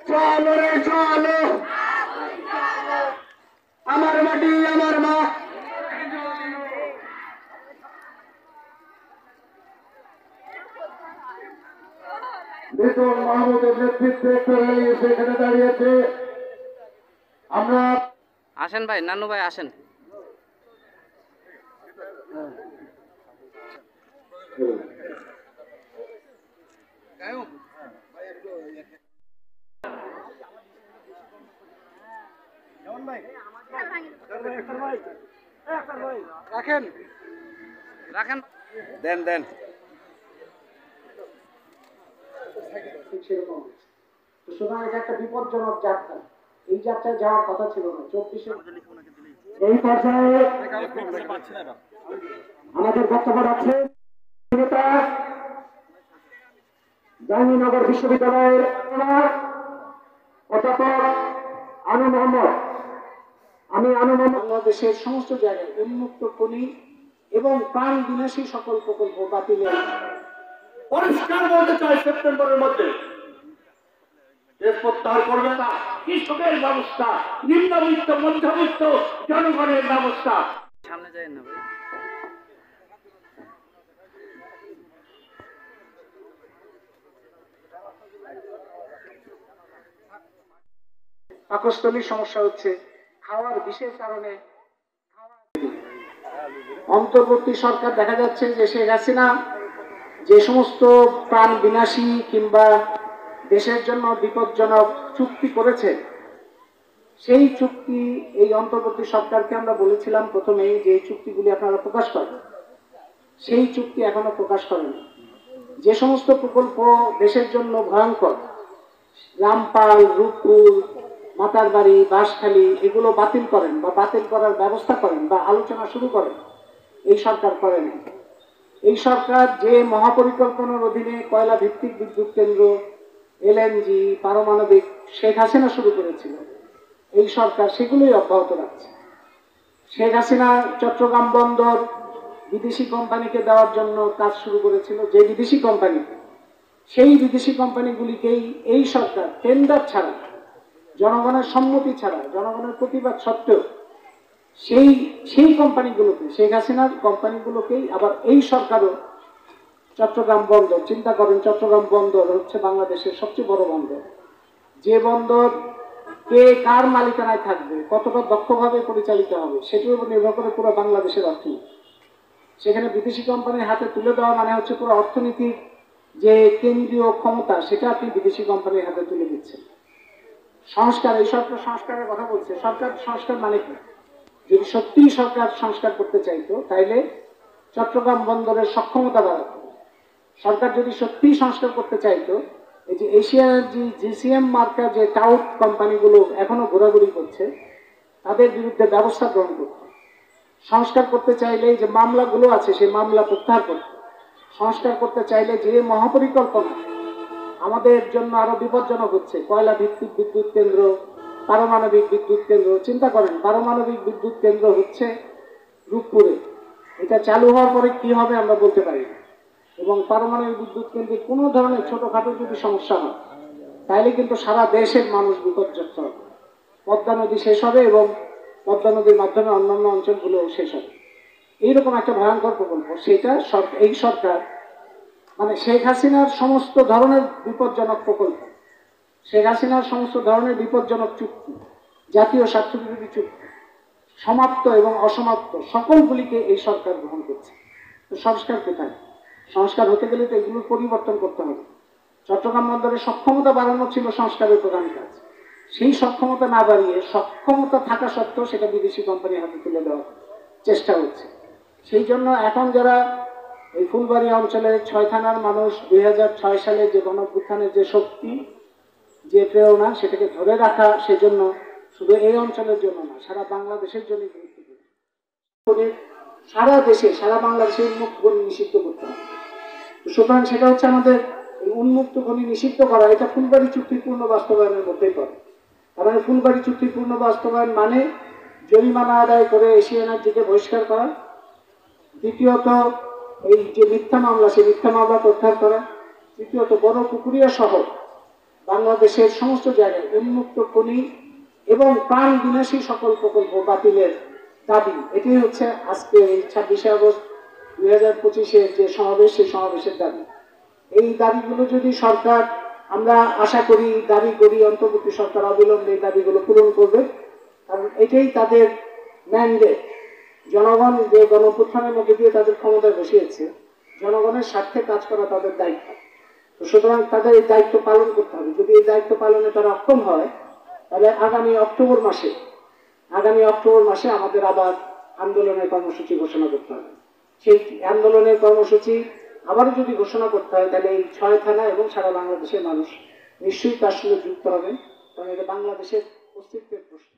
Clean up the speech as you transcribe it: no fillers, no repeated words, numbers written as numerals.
চলো রে চলো, আমার মাটি আমার মা। লিটন মাহমুদের নেতৃত্বে সেখানে দাঁড়িয়েছে। আমরা আসেন ভাই, নানু ভাই আসেন। রাখেন রাখেন, দেন দেন। সুতরাং এটা একটা বিপজ্জনক যাত্রা। এই যাত্রায় যাওয়ার কথা ছিল না। 24 এই পর্যায়ে আমাদের বক্তব্য রাখছে জাহাঙ্গীরনগর বিশ্ববিদ্যালয়ের অধ্যাপক আনু মোহাম্মদ। আমি আনু মোহাম্মদ বাংলাদেশের সমস্ত জায়গায় উন্মুক্ত খনি এবং প্রাণ বিনাশী সকল প্রকল্প বাতিলের পরিষ্কার বলতে চাই। সেপ্টেম্বরের মধ্যে দেশ প্রত্যাহার করবে না। কৃষকের ব্যবস্থা, নিম্নবিত্ত মধ্যবিত্ত জনগণের ব্যবস্থা। সামনে যাই না ভাই। পাকস্থলীর সমস্যা হচ্ছে, খাওয়ার বিশেষ কারণে। অন্তর্বর্তী সরকার দেখা যাচ্ছে যে শেখ হাসিনা যে সমস্ত প্রাণ বিনাশী কিংবা দেশের জন্য বিপজ্জনক চুক্তি করেছে, সেই চুক্তি এই অন্তর্বর্তী সরকারকে আমরা বলেছিলাম প্রথমেই যে এই চুক্তিগুলি আপনারা প্রকাশ করেন। সেই চুক্তি এখনো প্রকাশ করেন। যে সমস্ত প্রকল্প দেশের জন্য ভয়ঙ্কর, রামপাল, রূপপুর, মাতারবাড়ি, বাঁশখালী, এগুলো বাতিল করেন বা বাতিল করার ব্যবস্থা করেন বা আলোচনা শুরু করেন, এই সরকার করেন। এই সরকার যে মহাপরিকল্পনার অধীনে কয়লা ভিত্তিক বিদ্যুৎ কেন্দ্র, এলএনজি, পারমাণবিক শেখ হাসিনা শুরু করেছিল, এই সরকার সেগুলোই অব্যাহত রাখছে। শেখ হাসিনা চট্টগ্রাম বন্দর বিদেশি কোম্পানিকে দেওয়ার জন্য কাজ শুরু করেছিল। যে বিদেশি কোম্পানি, সেই বিদেশি কোম্পানিগুলিকেই এই সরকার টেন্ডার ছাড়া, জনগণের সম্মতি ছাড়া, জনগণের প্রতিবাদ সত্ত্বেও সেই কোম্পানিগুলোকে, শেখ হাসিনার কোম্পানিগুলোকেই আবার এই সরকারও চট্টগ্রাম বন্দর, চিন্তা করেন চট্টগ্রাম বন্দর হচ্ছে বাংলাদেশের সবচেয়ে বড় বন্দর। যে বন্দর কে কার মালিকানায় থাকবে, কতটা দক্ষভাবে পরিচালিত হবে, সেটির উপর নির্ভর করে পুরো বাংলাদেশের অর্থনীতি। সেখানে বিদেশি কোম্পানির হাতে তুলে দেওয়া মানে হচ্ছে পুরো অর্থনীতির যে কেন্দ্রীয় ক্ষমতা, সেটা আপনি বিদেশি কোম্পানির হাতে তুলে দিচ্ছেন। সংস্কার, এই সরকার সংস্কারের কথা বলছে। সরকার সংস্কার মানে কি? যদি সত্যিই সরকার সংস্কার করতে চাইতো তাইলে চট্টগ্রাম বন্দরের সক্ষমতা বাড়াতো। সরকার যদি সত্যিই সংস্কার করতে চাইতো, এই যে এশিয়ার যে জিসিএম মার্কার যে টাউট কোম্পানিগুলো এখনো ঘোরাঘুরি করছে, তাদের বিরুদ্ধে ব্যবস্থা গ্রহণ করত। সংস্কার করতে চাইলে যে মামলাগুলো আছে সেই মামলা প্রত্যাহার করত। সংস্কার করতে চাইলে যে মহাপরিকল্পনা আমাদের জন্য আরো বিপজ্জনক হচ্ছে, কয়লা ভিত্তিক বিদ্যুৎ কেন্দ্র, পারমাণবিক বিদ্যুৎ কেন্দ্র, চিন্তা করেন পারমাণবিক বিদ্যুৎ কেন্দ্র হচ্ছে রূপপুরে। এটা চালু হওয়ার পরে কি হবে আমরা বলতে পারি না। এবং পারমাণবিক বিদ্যুৎ কেন্দ্রে কোনো ধরনের ছোটখাটো যদি সমস্যা হয় তাহলে কিন্তু সারা দেশের মানুষ বিপর্যস্ত হবে। পদ্মা নদী শেষ হবে এবং পদ্মা নদীর মাধ্যমে অন্যান্য অঞ্চলগুলোও শেষ হবে। এইরকম একটা ভয়ঙ্কর প্রকল্প, সেটা এই সরকার মানে শেখ হাসিনার সমস্ত ধরনের বিপজ্জনক প্রকল্প, শেখ হাসিনার সমস্ত ধরনের বিপজ্জনক চুক্তি, জাতীয় স্বার্থবিরোধী চুক্তি, সমাপ্ত এবং অসমাপ্ত সকলগুলিকে এই সরকার গ্রহণ করছে। তো সংস্কার কোথায়? সংস্কার হতে গেলে তো এগুলোর পরিবর্তন করতে হবে। চট্টগ্রাম বন্দরের সক্ষমতা বাড়ানো ছিল সংস্কারের প্রধান কাজ। সেই সক্ষমতা না বাড়িয়ে সক্ষমতা থাকা সত্ত্বেও সেটা বিদেশি কোম্পানির হাতে তুলে দেওয়ার চেষ্টা হচ্ছে। সেই জন্য এখন যারা এই ফুলবাড়ি অঞ্চলের 6 থানার মানুষ 2006 সালে যে গণঅভ্যুত্থানের যে শক্তি, যে প্রেরণা, সেটাকে ধরে রাখা, সেজন্য শুধু এই অঞ্চলের জন্য না, সারা বাংলাদেশের জন্য গুরুত্বপূর্ণ। সারা দেশে, সারা বাংলাদেশে উন্মুক্ত খনি নিষিদ্ধ করতে হবে। সুতরাং সেটা হচ্ছে আমাদের উন্মুক্ত খনি নিষিদ্ধ করা। এটা ফুলবাড়ি চুক্তির পূর্ণ বাস্তবায়নের মধ্যেই পড়ে। কারণ ফুলবাড়ি চুক্তির পূর্ণ বাস্তবায়ন মানে জরিমানা আদায় করে এশিয়া এনার্জিকে বহিষ্কার করা, দ্বিতীয়ত এই যে মিথ্যা মামলা সেই মিথ্যা মামলা প্রত্যাহার করা, তৃতীয়ত বড় পুকুরিয়া সহ বাংলাদেশের সমস্ত জায়গায় উন্মুক্ত খনি এবং প্রাণ বিনাশী সকল প্রকল্প বাতিলের দাবি। এটাই হচ্ছে আজকে এই 26শে আগস্ট 2025-এর যে সমাবেশ, সেই সমাবেশের দাবি। এই দাবিগুলো যদি সরকার, আমরা আশা করি দাবি করি অন্তর্বর্তী সরকার অবিলম্বে এই দাবিগুলো পূরণ করবে, কারণ এটাই তাদের ম্যান্ডেট। জনগণ যে গণঅভ্যুত্থানের মধ্যে দিয়ে তাদের ক্ষমতায় বসিয়েছে, জনগণের স্বার্থে কাজ করা তাদের দায়িত্ব। তো সুতরাং তাদের এই দায়িত্ব পালন করতে হবে। যদি এই দায়িত্ব পালনে তারা অক্ষম হয়, তাহলে আগামী অক্টোবর মাসে আমাদের আবার আন্দোলনের কর্মসূচি ঘোষণা করতে হবে। সেই আন্দোলনের কর্মসূচি আবারও যদি ঘোষণা করতে হয়, তাহলে এই 6 থানা এবং সারা বাংলাদেশের মানুষ নিশ্চয়ই তার সঙ্গে যুক্ত হবেন, কারণ এটা বাংলাদেশের অস্তিত্বের প্রশ্ন।